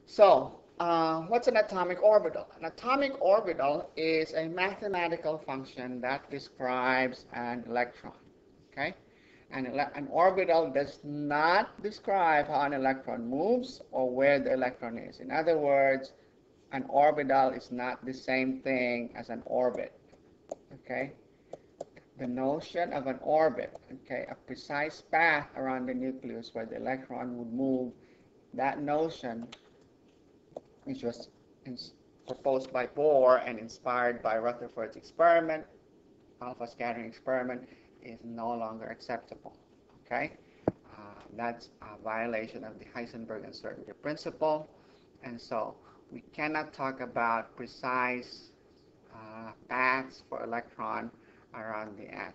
So, what's an atomic orbital? An atomic orbital is a mathematical function that describes an electron. Okay? An orbital does not describe how an electron moves or where the electron is. In other words, an orbital is not the same thing as an orbit. Okay? The notion of an orbit, okay, a precise path around the nucleus where the electron would move, that notion, which was proposed by Bohr and inspired by Rutherford's experiment, alpha scattering experiment, is no longer acceptable. Okay, that's a violation of the Heisenberg uncertainty principle, and so we cannot talk about precise paths for electron around the atom.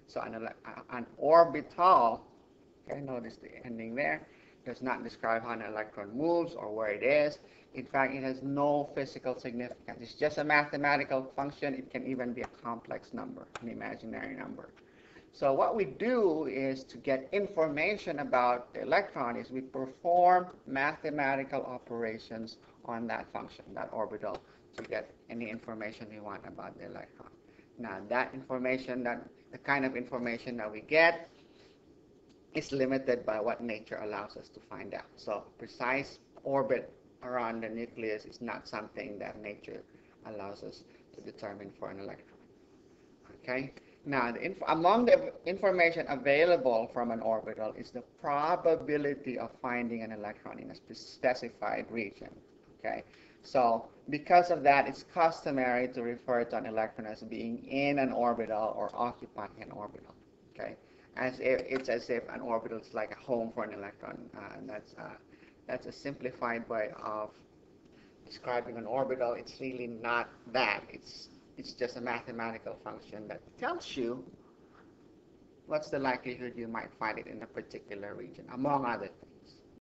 So an orbital, okay, notice the ending there, does not describe how an electron moves or where it is. In fact, it has no physical significance. It's just a mathematical function. It can even be a complex number, an imaginary number. So what we do is to get information about the electron is we perform mathematical operations on that function, that orbital, to get any information we want about the electron. Now that information, the kind of information that we get is limited by what nature allows us to find out. So precise orbit around the nucleus is not something that nature allows us to determine for an electron. Okay? Now, among the information available from an orbital is the probability of finding an electron in a specified region. Okay? So, because of that, it's customary to refer to an electron as being in an orbital or occupying an orbital. Okay? It's as if an orbital is like a home for an electron. That's a simplified way of describing an orbital. It's really not that. It's just a mathematical function that tells you what's the likelihood you might find it in a particular region, among other things.